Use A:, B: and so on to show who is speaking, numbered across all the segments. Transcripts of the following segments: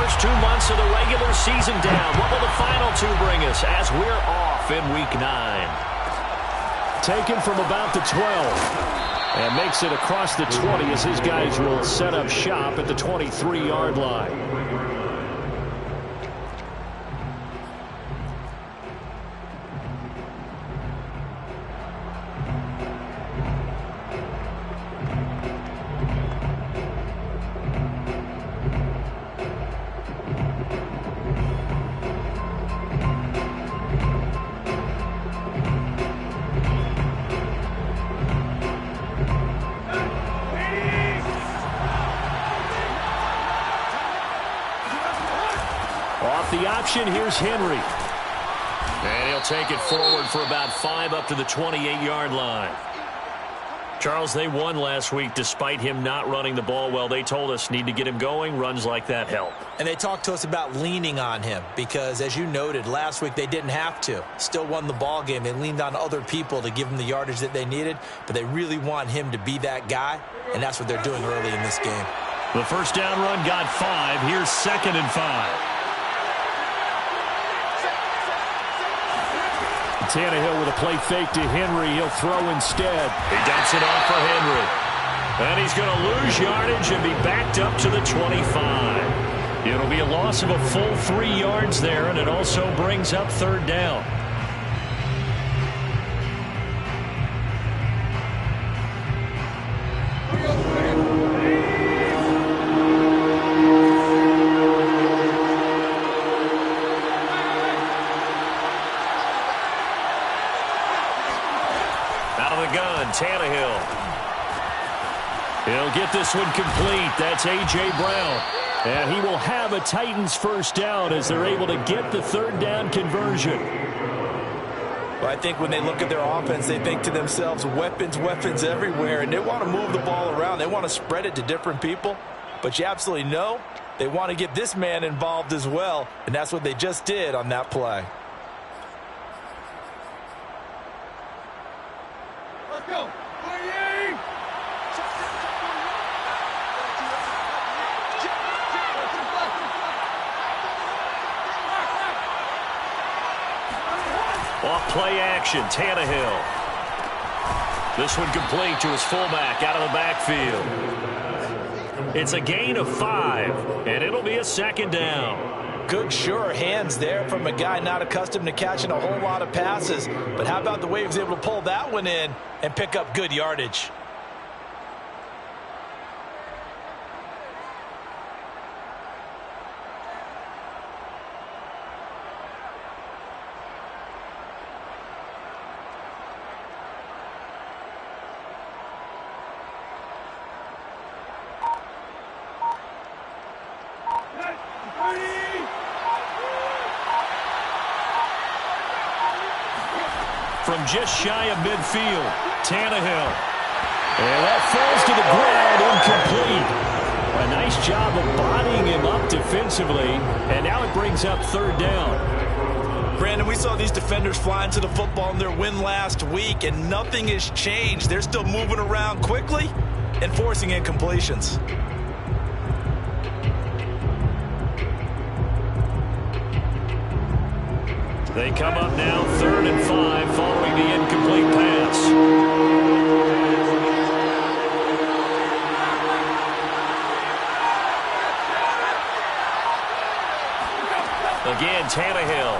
A: first 2 months of the regular season down. What will the final two bring us as we're off in Week 9?
B: Taken from about the 12. And makes it across the 20 as his guys will set up shop at the 23-yard line. The option, here's Henry.
A: And he'll take it forward for about 5 up to the 28-yard line. Charles, they won last week despite him not running the ball well. They told us need to get him going. Runs like that help.
C: And they talked to us about leaning on him because, as you noted, last week they didn't have to. Still won the ball game. They leaned on other people to give them the yardage that they needed, but they really want him to be that guy, and that's what they're doing early in this game.
A: The first down run got 5. Here's 2nd and 5.
B: Tannehill with a play fake to Henry. He'll throw instead.
A: He dumps it off for Henry. And he's going to lose yardage and be backed up to the 25. It'll be a loss of a full 3 yards there, and it also brings up 3rd down. Tannehill. He'll get this one complete. That's A.J. Brown. And he will have a Titans first down as they're able to get the 3rd down conversion.
C: Well, I think when they look at their offense, they think to themselves, weapons, weapons everywhere, and they want to move the ball around. They want to spread it to different people. But you absolutely know they want to get this man involved as well, and that's what they just did on that play.
A: Play action, Tannehill. This one complete to his fullback out of the backfield. It's a gain of 5, and it'll be a 2nd down.
C: Good, sure hands there from a guy not accustomed to catching a whole lot of passes. But how about the way he was able to pull that one in and pick up good yardage?
A: From just shy of midfield, Tannehill. And that falls to the ground, incomplete. A nice job of bodying him up defensively, and now it brings up 3rd down.
C: Brandon, we saw these defenders flying to the football in their win last week, and nothing has changed. They're still moving around quickly and forcing incompletions.
A: They come up now 3rd and 5 following the incomplete pass. Again, Tannehill.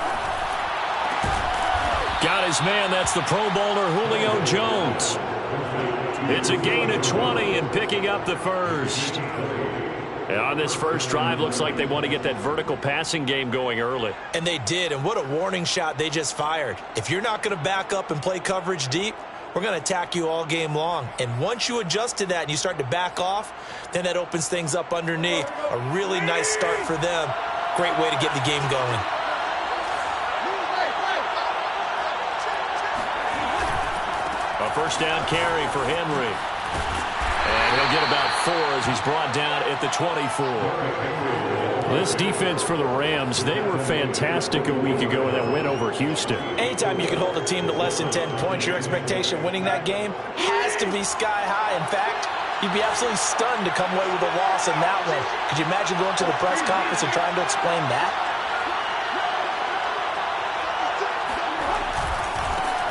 A: Got his man. That's the Pro Bowler Julio Jones. It's a gain of 20 and picking up the first. And on this first drive, looks like they want to get that vertical passing game going early.
C: And they did, and what a warning shot they just fired. If you're not going to back up and play coverage deep, we're going to attack you all game long. And once you adjust to that and you start to back off, then that opens things up underneath. A really nice start for them. Great way to get the game going.
A: A first down carry for Henry. And he'll get about 4 as he's brought down at the 24.
B: This defense for the Rams, they were fantastic a week ago in that win over Houston.
C: Anytime you can hold a team to less than 10 points, your expectation winning that game has to be sky high. In fact, You'd be absolutely stunned to come away with a loss in that one. Could you imagine going to the press conference and trying to explain that?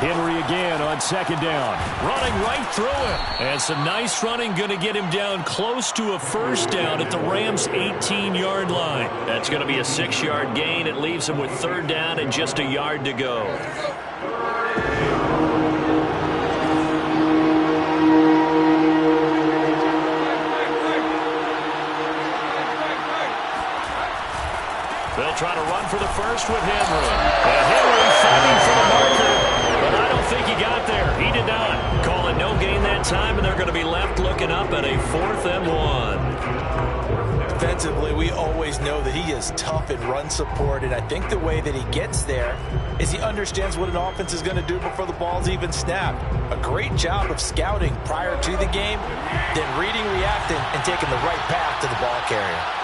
B: Henry again on second down. Running right through him. And some nice running going to get him down close to a first down at the Rams' 18-yard line. That's going to be a 6-yard gain. It leaves him with third down and just a yard to go. They'll try to run for the first with Henry. And Henry fighting for the marker. But I don't think he got there. He did not. Call it no gain that time, and they're going to be left looking up at a 4th and 1.
C: Defensively, we always know that he is tough in run support, and I think the way that he gets there is he understands what an offense is going to do before the ball's even snapped. A great job of scouting prior to the game, then reading, reacting, and taking the right path to the ball carrier.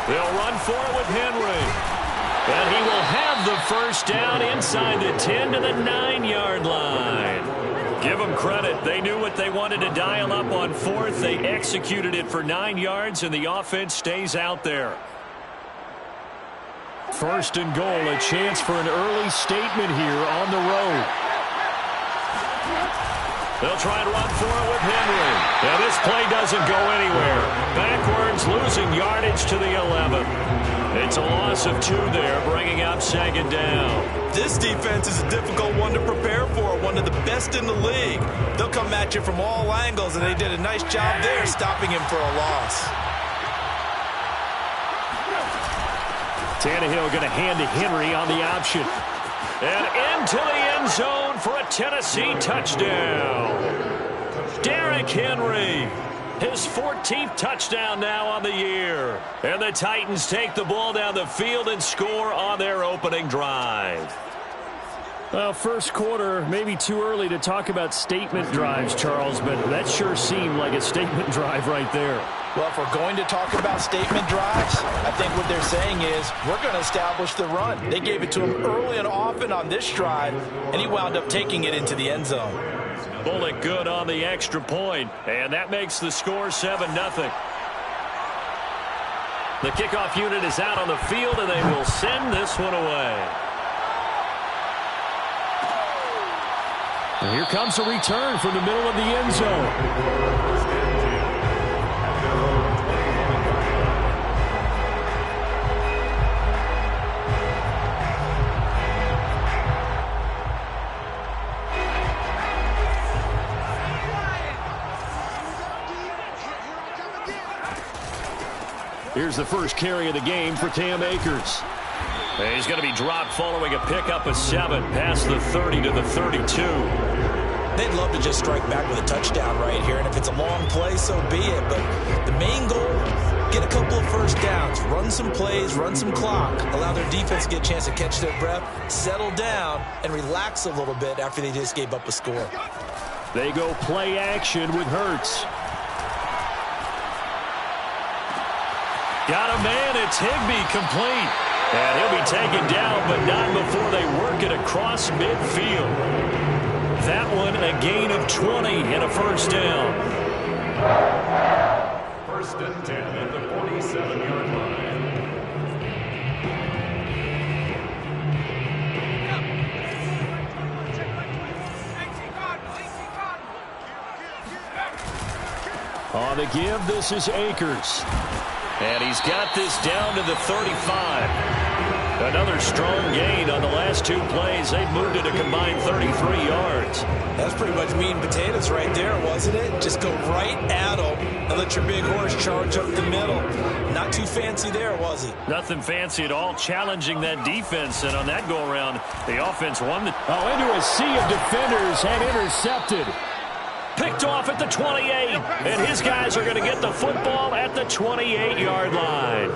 B: They'll run for it with Henry. And he will have the first down inside the 10 to the 9-yard line. Give them credit. They knew what they wanted to dial up on 4th. They executed it for 9 yards, and the offense stays out there. 1st and goal, a chance for an early statement here on the road. They'll try and run for it with Henry. And this play doesn't go anywhere. Backwards, losing yardage to the 11. It's a loss of 2 there, bringing up 2nd down.
C: This defense is a difficult one to prepare for, one of the best in the league. They'll come at you from all angles, and they did a nice job there stopping him for a loss.
B: Tannehill going to hand to Henry on the option. And into the end zone for a Tennessee touchdown. Derrick Henry, his 14th touchdown now on the year. And the Titans take the ball down the field and score on their opening drive. Well, first quarter, maybe too early to talk about statement drives, Charles, but that sure seemed like a statement drive right there.
C: Well, if we're going to talk about statement drives, I think what they're saying is we're going to establish the run. They gave it to him early and often on this drive, and he wound up taking it into the end zone.
B: Bullock good on the extra point, and that makes the score 7-0. The kickoff unit is out on the field, and they will send this one away. And here comes a return from the middle of the end zone. Here's the first carry of the game for Cam Akers. And he's going to be dropped following a pickup of 7 past the 30 to the 32.
C: They'd love to just strike back with a touchdown right here, and if it's a long play, so be it. But the main goal, get a couple of first downs, run some plays, run some clock, allow their defense to get a chance to catch their breath, settle down, and relax a little bit after they just gave up a score.
B: They go play action with Hurts. Got a man, it's Higbee, complete. And he'll be taken down, but not before they work it across midfield. That one, a gain of 20 and a first down.
A: 1st and 10 at the 47-yard line.
B: On the give, this is Akers. And he's got this down to the 35. Another strong gain on the last 2 plays. They've moved it a combined 33 yards.
C: That's pretty much meat and potatoes right there, wasn't it? Just go right at them and let your big horse charge up the middle. Not too fancy there, was it?
B: Nothing fancy at all, challenging that defense. And on that go-around, the offense won. Into a sea of defenders and intercepted. Picked off at the 28, and his guys are going to get the football at the 28-yard line.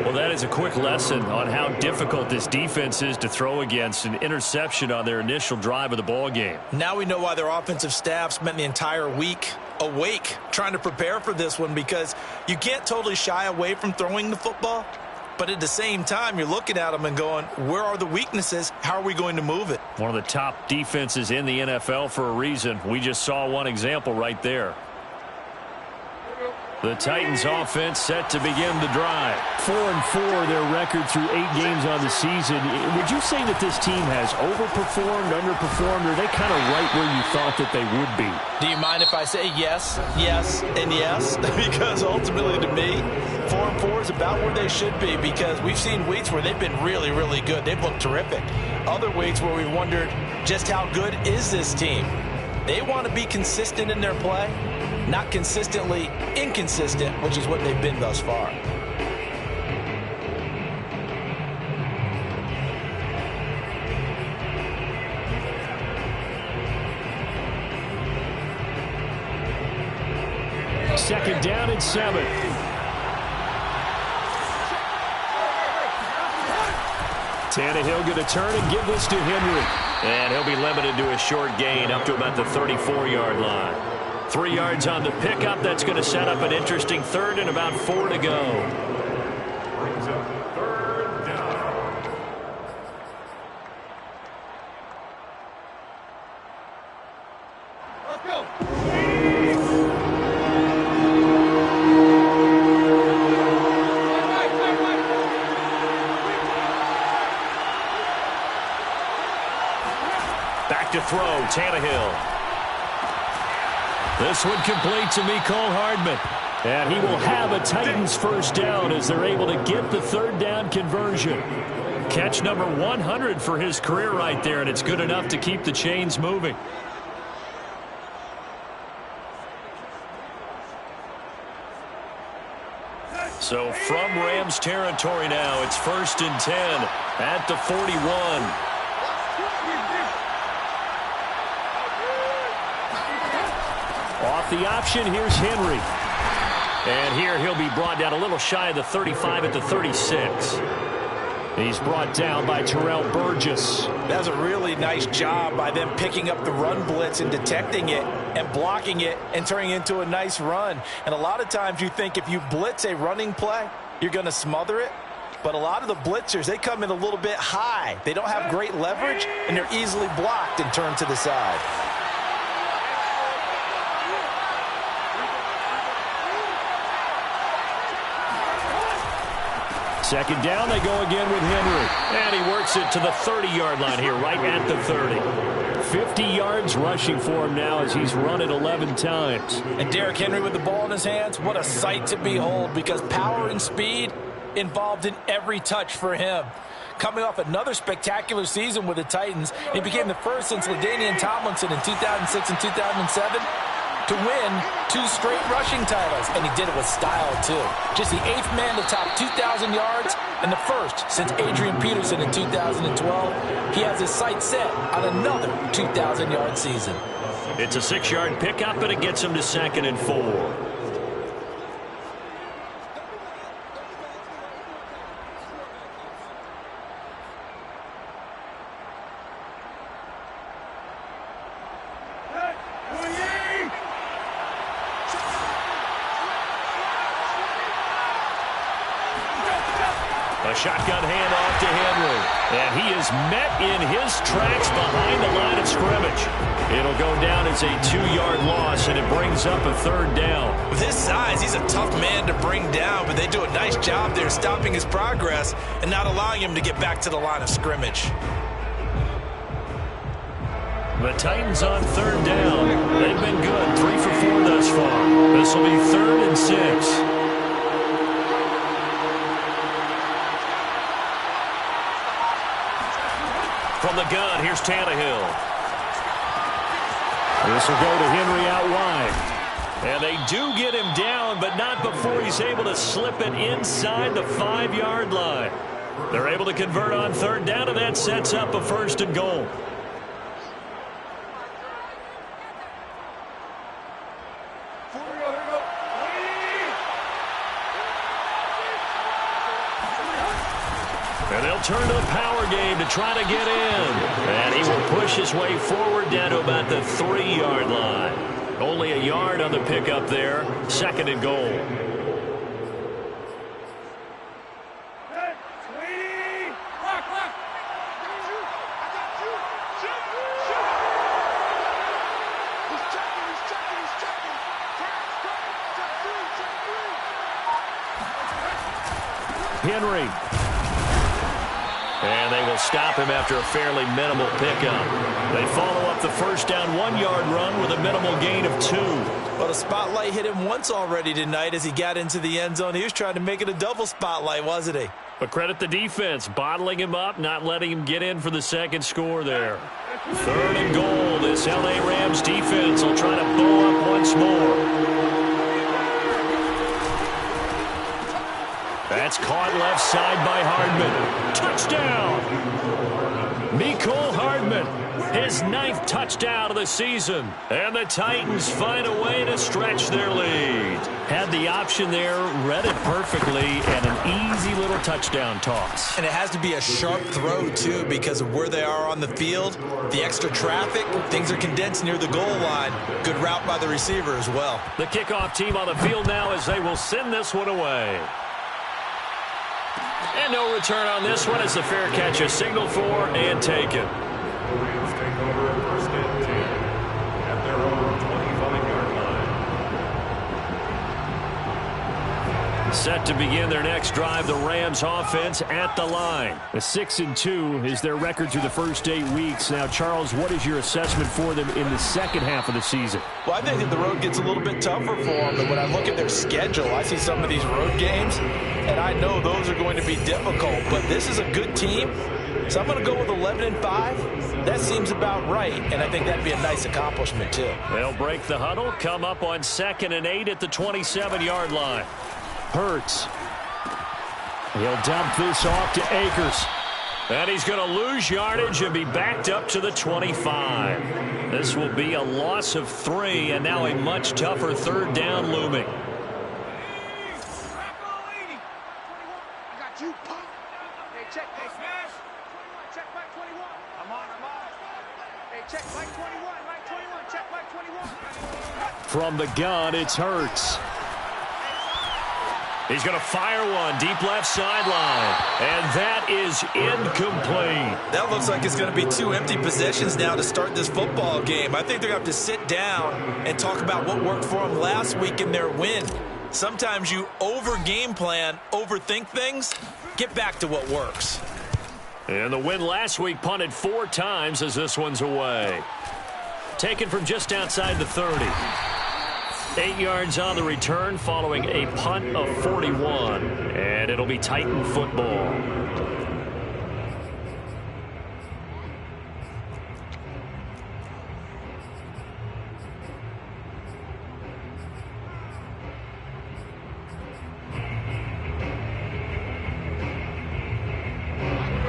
B: Well, that is a quick lesson on how difficult this defense is to throw against. An interception on their initial drive of the ball game.
C: Now we know why their offensive staff spent the entire week awake trying to prepare for this one, because you can't totally shy away from throwing the football, But at the same time, you're looking at them and going, where are the weaknesses? How are we going to move it?
A: One of the top defenses in the NFL for a reason. We just saw one example right there. The Titans offense set to begin the drive. 4-4 their record through 8 games on the season. Would you say that this team has overperformed, underperformed, or are they kind of right where you thought that they would be?
C: Do you mind if I say yes, yes, and yes? Because ultimately to me, 4-4 is about where they should be, because we've seen weeks where they've been really, really good. They've looked terrific. Other weeks where we've wondered just how good is this team. They want to be consistent in their play, not consistently inconsistent, which is what they've been thus far.
A: Second down and 7. Tannehill going to turn and give this to Henry. And he'll be limited to a short gain up to about the 34-yard line. 3 yards on the pickup. That's going to set up an interesting third and about 4 to go. Back to throw, Tannehill. This one complete to Mecole Hardman. And he will have a Titans first down as they're able to get the third down conversion. Catch number 100 for his career right there, and it's good enough to keep the chains moving. So from Rams territory now, it's 1st and 10 at the 41. Off the option, here's Henry. And here he'll be brought down a little shy of the 35 at the 36. He's brought down by Terrell Burgess.
C: That's a really nice job by them picking up the run blitz and detecting it and blocking it and turning it into a nice run. And a lot of times you think if you blitz a running play, you're going to smother it. But a lot of the blitzers, they come in a little bit high. They don't have great leverage, and they're easily blocked and turned to the side.
A: Second down, they go again with Henry. And he works it to the 30-yard line here, right at the 30. 50 yards rushing for him now as he's run it 11 times.
C: And Derrick Henry with the ball in his hands, what a sight to behold, because power and speed involved in every touch for him. Coming off another spectacular season with the Titans, he became the first since LaDainian Tomlinson in 2006 and 2007 to win 2 straight rushing titles, and he did it with style too. Just the 8th man to top 2,000 yards and the first since Adrian Peterson in 2012. He has his sights set on another 2,000-yard season.
A: It's a 6-yard pickup, and it gets him to 2nd and 4. A shotgun handoff to Henry. And he is met in his tracks behind the line of scrimmage. It'll go down as a 2-yard loss, and it brings up a 3rd down.
C: With his size, he's a tough man to bring down, but they do a nice job there stopping his progress and not allowing him to get back to the line of scrimmage.
A: The Titans on 3rd down. They've been good, 3 for 4 thus far. This will be 3rd and 6. From the gun, here's Tannehill. This will go to Henry out wide. And they do get him down, but not before he's able to slip it inside the 5-yard line. They're able to convert on 3rd down, and that sets up a 1st and goal. And they'll turn to the power game to try to get in. And he will push his way forward down to about the 3-yard line. Only a yard on the pickup there. 2nd and goal.
B: Henry. And they will stop him after a fairly minimal pickup. They follow up the first down 1-yard run with a minimal gain of 2.
C: Well, the spotlight hit him once already tonight as he got into the end zone. He was trying to make it a double spotlight, wasn't he?
B: But credit the defense, bottling him up, not letting him get in for the second score there. 3rd and goal. This L.A. Rams defense will try to bow up once more. That's caught left side by Hardman. Touchdown! Mecole Hardman, his 9th touchdown of the season. And the Titans find a way to stretch their lead. Had the option there, read it perfectly, and an easy little touchdown toss.
C: And it has to be a sharp throw, too, because of where they are on the field, the extra traffic, things are condensed near the goal line. Good route by the receiver as well.
B: The kickoff team on the field now as they will send this one away. And no return on this one as the fair catch is signaled for and taken.
D: Rams take over 1st and 10 at their own 25-yard line.
B: Set to begin their next drive, the Rams offense at the line. A 6-2 is their record through the first 8 weeks. Now, Charles, what is your assessment for them in the second half of the season?
C: Well, I think that the road gets a little bit tougher for them, but when I look at their schedule, I see some of these road games, and I know those are going to be difficult, but this is a good team, so I'm going to go with 11-5. That seems about right, and I think that'd be a nice accomplishment, too.
B: They'll break the huddle, come up on 2nd and 8 at the 27-yard line. Hurts. He'll dump this off to Akers. And he's going to lose yardage and be backed up to the 25. This will be a loss of 3, and now a much tougher 3rd down looming. From the gun, it's Hurts. He's going to fire one deep left sideline, and that is incomplete.
C: That looks like it's going to be 2 empty possessions now to start this football game. I think they're going to have to sit down and talk about what worked for them last week in their win. Sometimes you over-game plan, overthink things. Get back to what works.
B: And the win last week punted 4 times as this one's away. Taken from just outside the 30. 8 yards on the return following a punt of 41. And it'll be Titan football.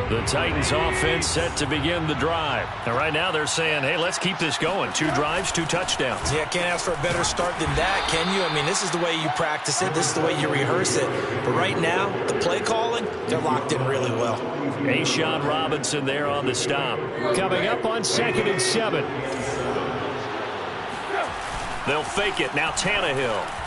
B: The Titans offense set to begin the drive. And right now they're saying, hey, let's keep this going. 2 drives, 2 touchdowns.
C: Yeah, can't ask for a better start than that, can you? I mean, this is the way you practice it. This is the way you rehearse it. But right now, the play calling, they're locked in really well.
B: A'Shawn Robinson there on the stop. Coming up on 2nd and 7. They'll fake it. Now Tannehill.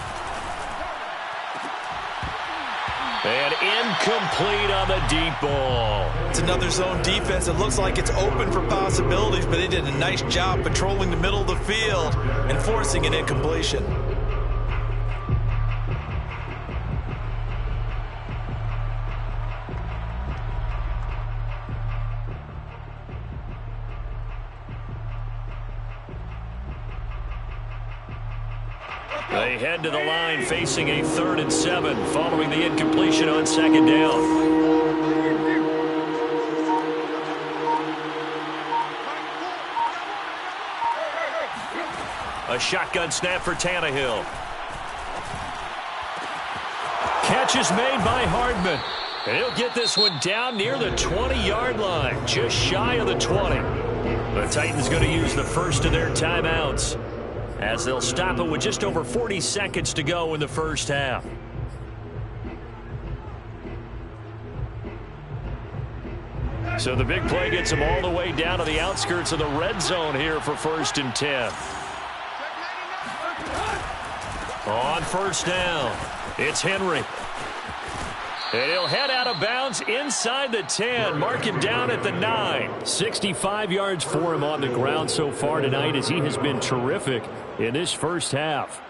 B: And incomplete on the deep ball.
C: It's another zone defense. It looks like it's open for possibilities, but they did a nice job patrolling the middle of the field and forcing an incompletion.
B: They head to the line facing a 3rd and 7 following the incompletion on 2nd down. A shotgun snap for Tannehill. Catch is made by Hardman. And he'll get this one down near the 20-yard line, just shy of the 20. The Titans going to use the first of their timeouts, as they'll stop it with just over 40 seconds to go in the first half. So the big play gets them all the way down to the outskirts of the red zone here for 1st and 10. On 1st down, it's Henry. And he'll head out of bounds inside the 10. Mark him down at the 9. 65 yards for him on the ground so far tonight as he has been terrific in this first half.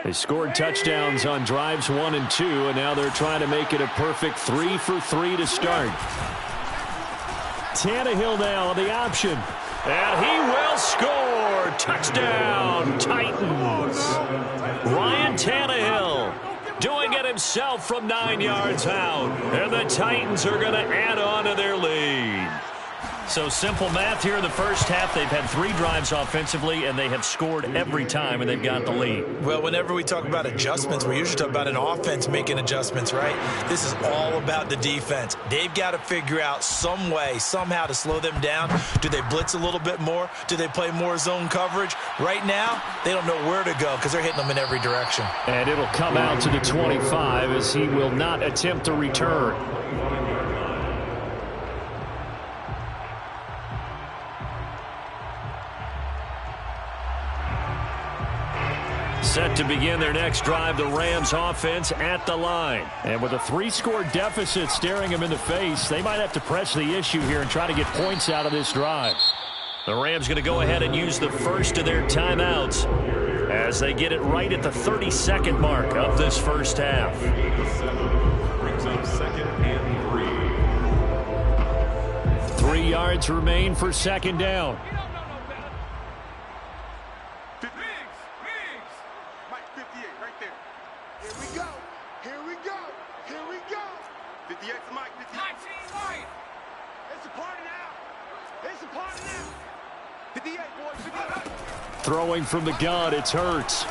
A: They scored touchdowns on drives 1 and 2, and now they're trying to make it a perfect 3 for 3 to start. Tannehill now on the option.
B: And he will score. Touchdown, Titans. Ryan Tannehill doing it himself from 9 yards out. And the Titans are going to add on to their lead. So simple math here in the first half. They've had 3 drives offensively, and they have scored every time, and they've got the lead.
C: Well, whenever we talk about adjustments, we usually talk about an offense making adjustments, right? This is all about the defense. They've got to figure out some way, somehow to slow them down. Do they blitz a little bit more? Do they play more zone coverage? Right now, they don't know where to go because they're hitting them in every direction.
A: And it'll come out to the 25 as he will not attempt to return. Set to begin their next drive, the Rams offense at the line. And with a 3-score deficit staring them in the face, they might have to press the issue here and try to get points out of this drive.
B: The Rams going to go ahead and use the first of their timeouts as they get it right at the 32nd mark of this first half.
D: Brings up 2nd and 3.
A: 3 yards remain for 2nd down. Throwing from the gun, it's Hurts.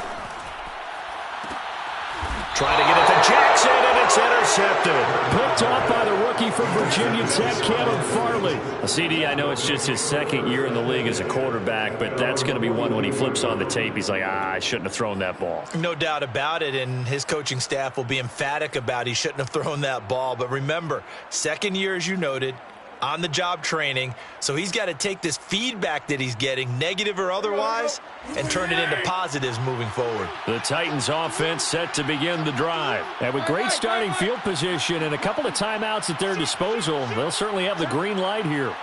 B: Trying to get it to Jackson, and it's intercepted.
A: Picked off by the rookie from Virginia Tech, Caleb Farley.
B: CD, I know it's just his 2nd year in the league as a quarterback, but that's going to be one when he flips on the tape. He's like, I shouldn't have thrown that ball.
C: No doubt about it, and his coaching staff will be emphatic about he shouldn't have thrown that ball. But remember, 2nd year, as you noted, on-the-job training, so he's got to take this feedback that he's getting, negative or otherwise, and turn it into positives moving forward.
A: The Titans offense set to begin the drive. And with great starting field position and a couple of timeouts at their disposal, they'll certainly have the green light here.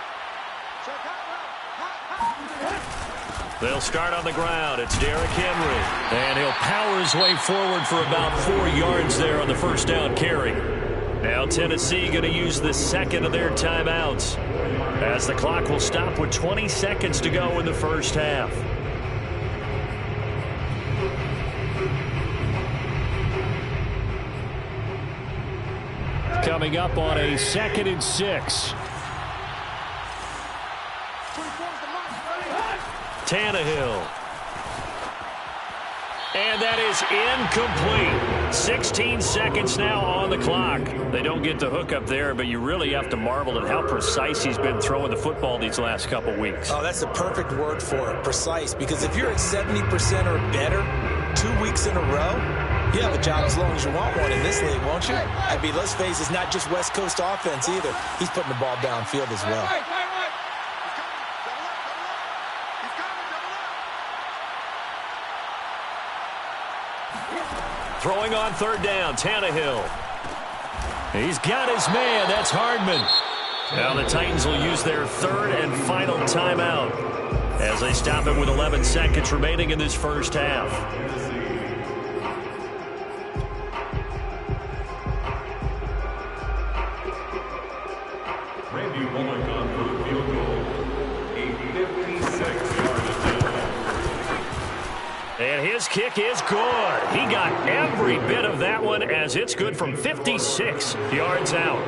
B: They'll start on the ground. It's Derrick Henry. And he'll power his way forward for about 4 yards there on the first down carry. Now Tennessee going to use the 2nd of their timeouts as the clock will stop with 20 seconds to go in the first half.
A: Coming up on a 2nd and 6.
B: Tannehill. And that is incomplete. 16 seconds now on the clock. They don't get the hook up there, but you really have to marvel at how precise he's been throwing the football these last couple weeks.
C: Oh, that's the perfect word for it, precise. Because if you're at 70% or better 2 weeks in a row, you have a job as long as you want one in this league, won't you? I mean, let's face it, it's not just West Coast offense either. He's putting the ball downfield as well.
B: Throwing on 3rd down, Tannehill. He's got his man. That's Hardman. Now the Titans will use their 3rd and final timeout as they stop it with 11 seconds remaining in this first half.
D: Randy Bullock on for the field goal. A 56-yard attempt.
B: And his kick is good. He got every bit of that one as it's good from 56 yards out.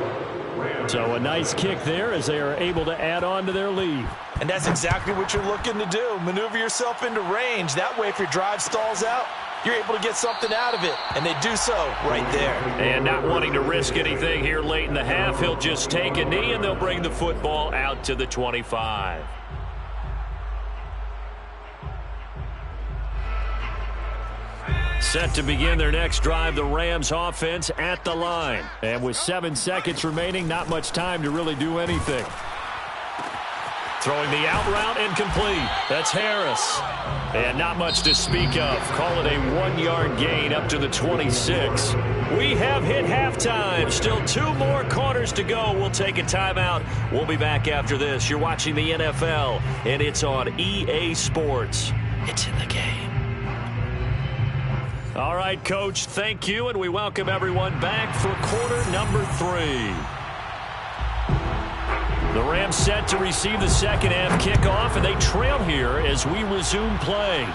A: So a nice kick there as they are able to add on to their lead.
C: And that's exactly what you're looking to do. Maneuver yourself into range. That way, if your drive stalls out, you're able to get something out of it. And they do so right there.
B: And not wanting to risk anything here late in the half, he'll just take a knee and they'll bring the football out to the 25. Set to begin their next drive, the Rams offense at the line.
A: And with 7 seconds remaining, not much time to really do anything.
B: Throwing the out route incomplete. That's Harris. And not much to speak of. Call it a 1-yard gain up to the 26. We have hit halftime. Still 2 more quarters to go. We'll take a timeout. We'll be back after this. You're watching the NFL, and it's on EA Sports. It's in the game. All right, Coach, thank you, and we welcome everyone back for quarter number 3. The Rams set to receive the second half kickoff, and they trail here as we resume play.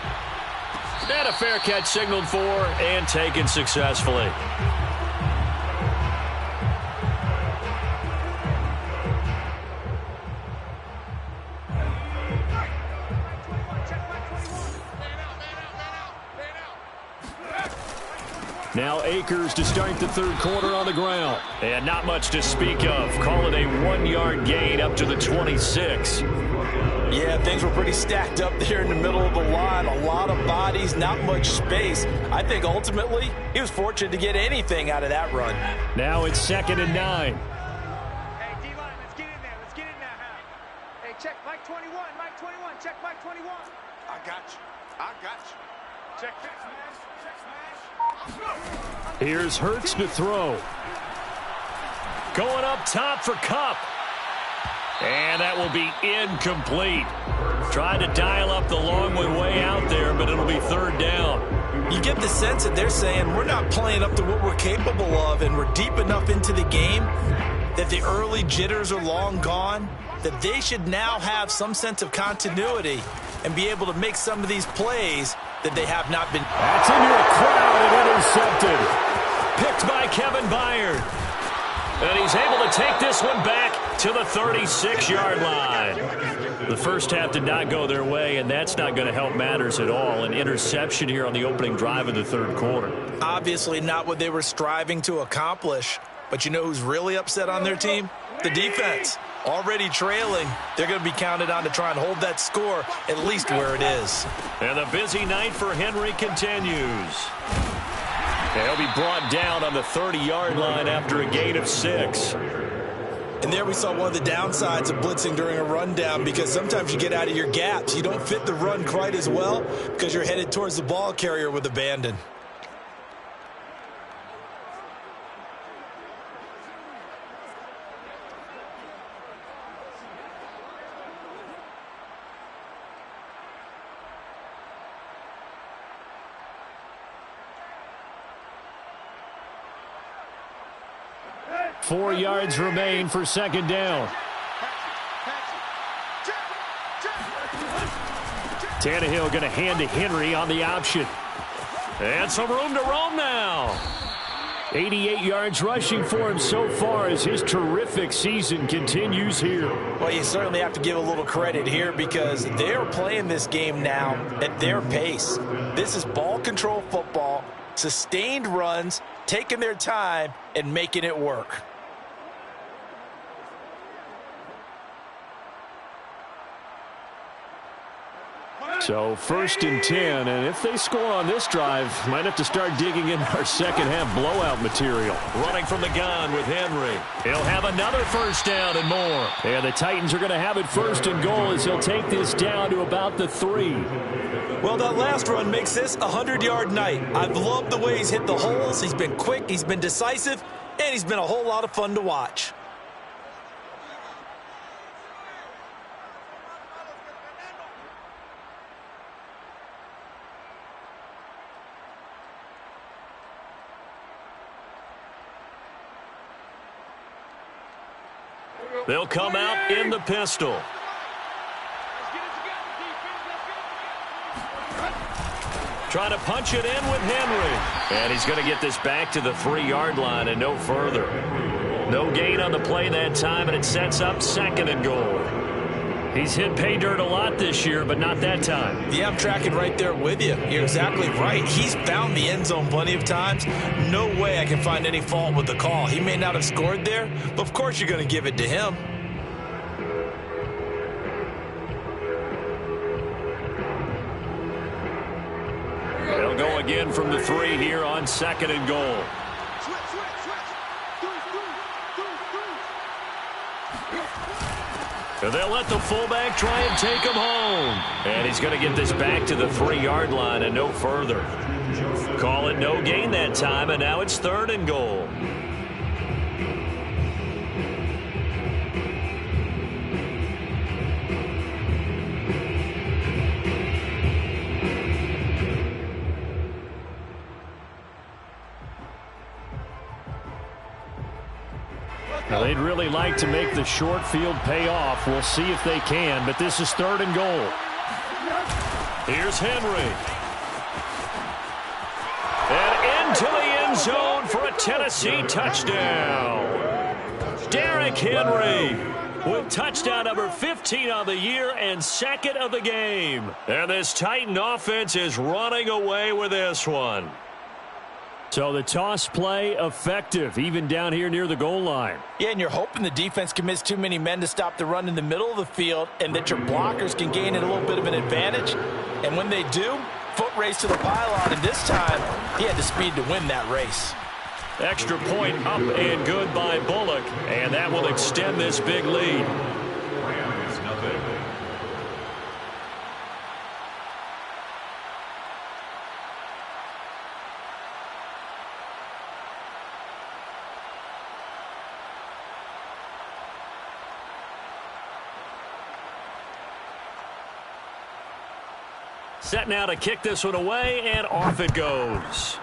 B: And a fair catch signaled for and taken successfully. Now Akers to start the third quarter on the ground. And not much to speak of. Call it a 1-yard gain up to the 26.
C: Yeah, things were pretty stacked up there in the middle of the line. A lot of bodies, not much space. I think ultimately he was fortunate to get anything out of that run.
B: Now it's 2nd and 9.
E: Hey, D-line, let's get in there. Let's get in there, huh? Hey, check Mike 21. Mike 21. Check Mike 21.
F: I got you. I got you.
E: Check smash. Check smash.
B: Here's Hurts to throw. Going up top for Kupp. And that will be incomplete. Tried to dial up the long way out there, but it'll be 3rd down.
C: You get the sense that they're saying we're not playing up to what we're capable of, and we're deep enough into the game that the early jitters are long gone, that they should now have some sense of continuity and be able to make some of these plays that they have not been.
B: That's into a crowd and intercepted. Picked by Kevin Byard. And he's able to take this one back to the 36-yard line. The first half did not go their way, and that's not going to help matters at all. An interception here on the opening drive of the third quarter.
C: Obviously not what they were striving to accomplish. But you know who's really upset on their team? The defense. Already trailing, they're going to be counted on to try and hold that score at least where it is.
B: And the busy night for Henry continues. He'll be brought down on the 30-yard line after a gain of 6.
C: And there we saw one of the downsides of blitzing during a rundown, because sometimes you get out of your gaps. You don't fit the run quite as well because you're headed towards the ball carrier with abandon.
B: Four yards remain for 2nd down. Tannehill going to hand to Henry on the option. And some room to roam now. 88 yards rushing for him so far as his terrific season continues here.
C: Well, you certainly have to give a little credit here because they're playing this game now at their pace. This is ball control football, sustained runs, taking their time, and making it work.
B: So 1st and 10, and if they score on this drive, might have to start digging in our second half blowout material. Running from the gun with Henry. He'll have another 1st down and more. And the Titans are going to have it 1st and goal as he'll take this down to about the 3.
C: Well, that last run makes this a 100-yard night. I've loved the way he's hit the holes. He's been quick, he's been decisive, and he's been a whole lot of fun to watch.
B: They'll come out in the pistol. Trying to punch it in with Henry. And he's going to get this back to the 3-yard line and no further. No gain on the play that time, and it sets up 2nd and goal. He's hit pay dirt a lot this year, but not that time.
C: Yeah, I'm tracking right there with you. You're exactly right. He's found the end zone plenty of times. No way I can find any fault with the call. He may not have scored there, but of course you're going to give it to him.
B: They'll go again from the 3 here on 2nd and goal. And they'll let the fullback try and take him home. And he's going to get this back to the 3-yard line and no further. Call it no gain that time, and now it's 3rd and goal. They'd really like to make the short field pay off. We'll see if they can, but this is 3rd and goal. Here's Henry. And into the end zone for a Tennessee touchdown. Derrick Henry with touchdown number 15 on the year and 2nd of the game. And this Titan offense is running away with this one. So the toss play effective, even down here near the goal line.
C: Yeah, and you're hoping the defense commits too many men to stop the run in the middle of the field and that your blockers can gain a little bit of an advantage. And when they do, foot race to the pylon, and this time he had the speed to win that race.
B: Extra point up and good by Bullock, and that will extend this big lead.
D: Rams nothing.
B: Set now to kick this one away, and off it goes.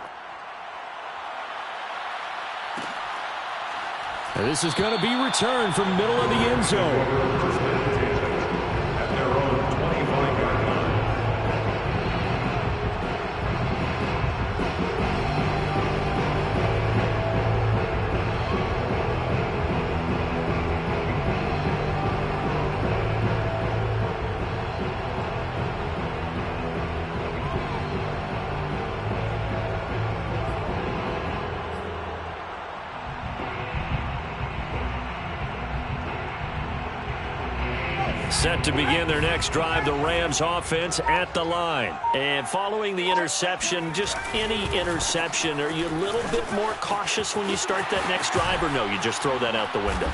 B: And this is going to be returned from middle of the end zone.
D: At their own 25-yard line.
B: Set to begin their next drive, the Rams offense at the line. And following the interception, just any interception, are you a little bit more cautious when you start that next drive, or no, you just throw that out the window?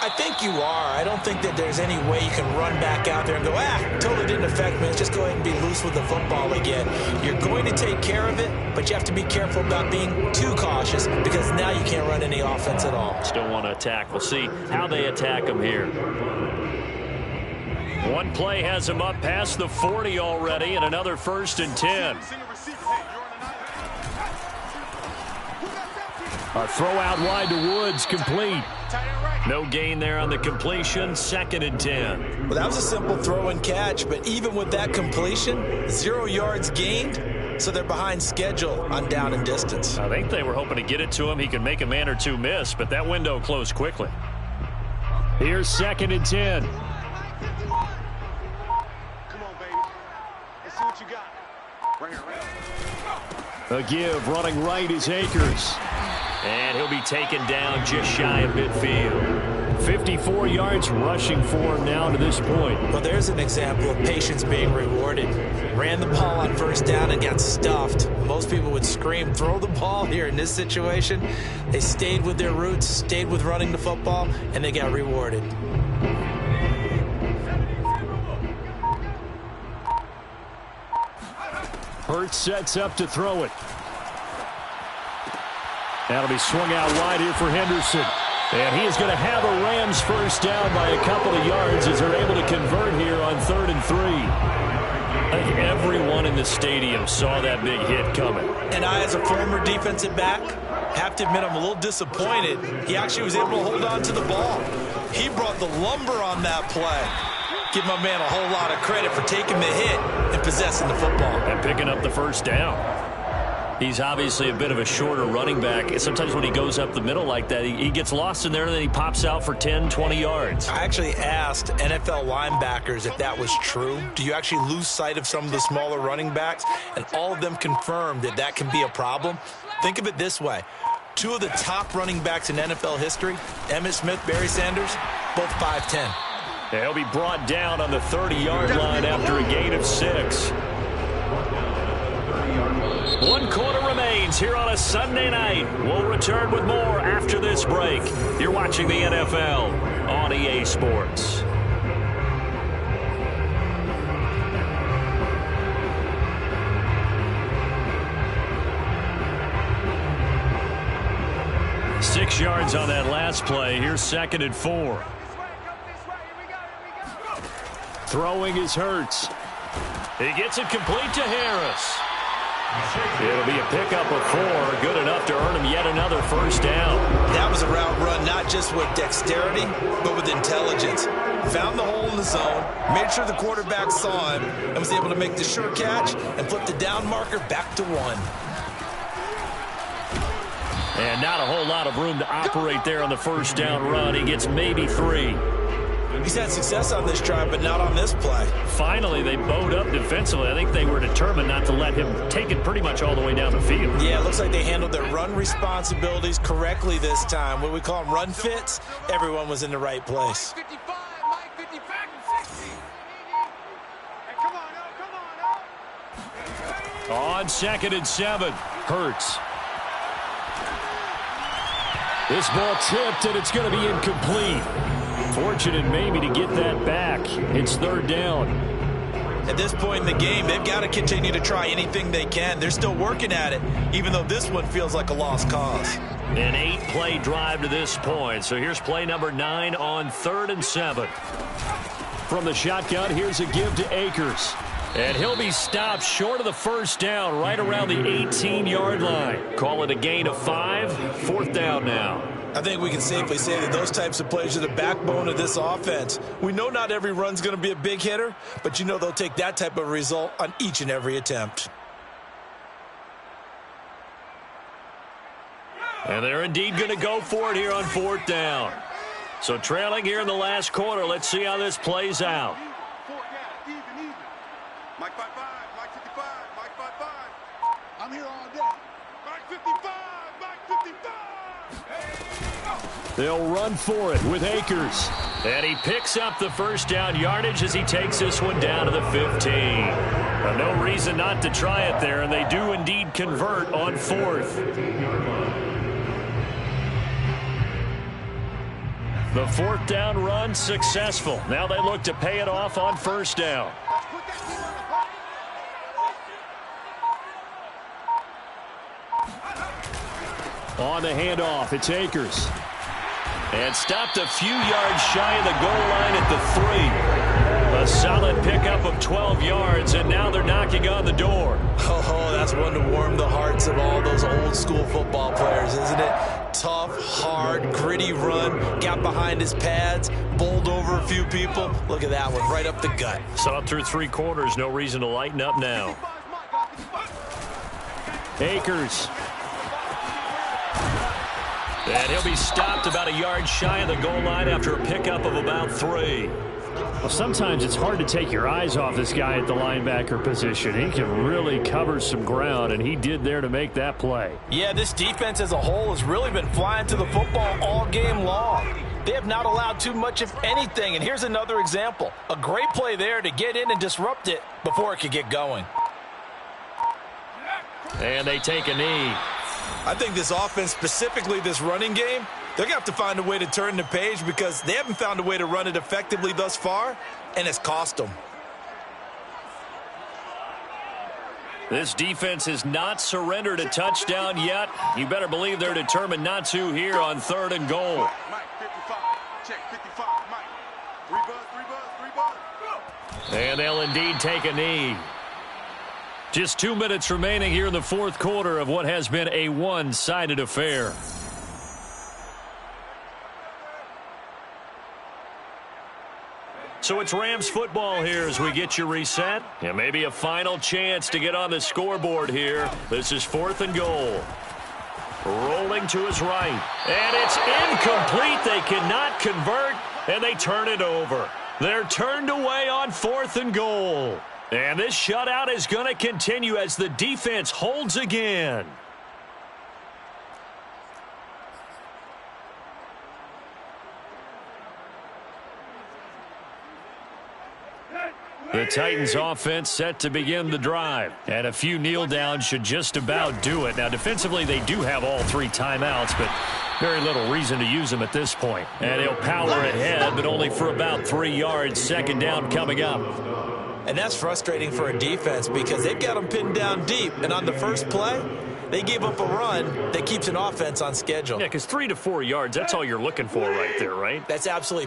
C: I think you are. I don't think that there's any way you can run back out there and go, totally didn't affect me. Let's just go ahead and be loose with the football again. You're going to take care of it, but you have to be careful about being too cautious because now you can't run any offense at all.
B: Still want to attack. We'll see how they attack them here. One play has them up past the 40 already, and another 1st and 10. A throw out wide to Woods, complete. No gain there on the completion, 2nd and 10.
C: Well, that was a simple throw and catch, but even with that completion, 0 yards gained, so they're behind schedule on down and distance.
B: I think they were hoping to get it to him. He could make a man or two miss, but that window closed quickly. Here's 2nd and 10. A give, running right is Akers. And he'll be taken down just shy of midfield. 54 yards rushing for him now to this point.
C: Well, there's an example of patience being rewarded. Ran the ball on 1st down and got stuffed. Most people would scream, throw the ball here. In this situation, they stayed with their roots, stayed with running the football, and they got rewarded.
B: Hurts sets up to throw it. That'll be swung out wide here for Henderson. And he is going to have a Rams 1st down by a couple of yards as they're able to convert here on 3rd and 3. I think everyone in the stadium saw that big hit coming.
C: And I, as a former defensive back, have to admit I'm a little disappointed. He actually was able to hold on to the ball. He brought the lumber on that play. Give my man a whole lot of credit for taking the hit and possessing the football.
B: And picking up the 1st down. He's obviously a bit of a shorter running back. Sometimes when he goes up the middle like that, he gets lost in there and then he pops out for 10, 20 yards.
C: I actually asked NFL linebackers if that was true. Do you actually lose sight of some of the smaller running backs? And all of them confirmed that that can be a problem. Think of it this way. 2 of the top running backs in NFL history, Emmitt Smith, Barry Sanders, both 5'10".
B: He'll be brought down on the 30-yard line after a gain of 6. 1 quarter remains here on a Sunday night. We'll return with more after this break. You're watching the NFL on EA Sports. Six yards on that last play. Here's 2nd and 4. Throwing is Hurts. He gets it complete to Harris. It'll be a pickup of 4, good enough to earn him yet another first down.
C: That was a route run not just with dexterity, but with intelligence. Found the hole in the zone, made sure the quarterback saw him, and was able to make the sure catch and flip the down marker back to 1.
B: And not a whole lot of room to operate there on the first down run. He gets maybe 3.
C: He's had success on this drive, but not on this play.
B: Finally, they bowed up defensively. I think they were determined not to let him take it pretty much all the way down the field.
C: Yeah, it looks like they handled their run responsibilities correctly this time. What we call them run fits, everyone was in the right place.
E: Mike 55, Mike 55, 60. Hey, come on,
B: On 2nd and 7, Hurts. This ball tipped, and it's going to be incomplete. Fortunate maybe to get that back. It's 3rd down.
C: At this point in the game, they've got to continue to try anything they can. They're still working at it, even though this one feels like a lost cause.
B: An 8-play drive to this point. So here's play number 9 on 3rd and 7. From the shotgun, here's a give to Akers. And he'll be stopped short of the first down, right around the 18-yard line. Call it a gain of 5, 4th down now.
C: I think we can safely say that those types of plays are the backbone of this offense. We know not every run's going to be a big hitter, but you know they'll take that type of result on each and every attempt.
B: And they're indeed going to go for it here on 4th down. So trailing here in the last quarter, let's see how this plays out.
F: Mike 55, Mike 55, Mike 55. I'm here all day. Mike 55, Mike 55.
B: They'll run for it with Akers. And he picks up the first down yardage as he takes this one down to the 15. No reason not to try it there, and they do indeed convert on 4th. The 4th down run successful. Now they look to pay it off on 1st down. On the handoff, it's Akers. And stopped a few yards shy of the goal line at the 3. A solid pickup of 12 yards, and now they're knocking on the door.
C: Oh, that's one to warm the hearts of all those old-school football players, isn't it? Tough, hard, gritty run. Got behind his pads, bowled over a few people. Look at that one, right up the gut.
B: Saw it through 3 quarters. No reason to lighten up now. Akers. And he'll be stopped about a yard shy of the goal line after a pickup of about 3. Well, sometimes it's hard to take your eyes off this guy at the linebacker position. He can really cover some ground, and he did there to make that play.
C: Yeah, this defense as a whole has really been flying to the football all game long. They have not allowed too much of anything, and here's another example. A great play there to get in and disrupt it before it could get going.
B: And they take a knee.
C: I think this offense, specifically this running game, they're going to have to find a way to turn the page because they haven't found a way to run it effectively thus far, and it's cost them.
B: This defense has not surrendered a touchdown yet. You better believe they're determined not to here on 3rd and goal.
F: Mike 55, check 55, Mike. 3 buzz, 3 buzz, 3 buzz.
B: And they'll indeed take a knee. Just 2 minutes remaining here in the 4th quarter of what has been a one-sided affair. So it's Rams football here as we get you reset. And maybe a final chance to get on the scoreboard here. This is 4th and goal. Rolling to his right. And it's incomplete. They cannot convert, and they turn it over. They're turned away on 4th and goal. And this shutout is going to continue as the defense holds again. The Titans offense set to begin the drive. And a few kneel downs should just about do it. Now defensively they do have all 3 timeouts, but very little reason to use them at this point. And he'll power ahead, but only for about 3 yards. 2nd down coming up.
C: And that's frustrating for a defense because they've got them pinned down deep. And on the first play, they gave up a run that keeps an offense on schedule.
B: Yeah, because 3 to 4 yards, that's all you're looking for right there, right?
C: That's absolutely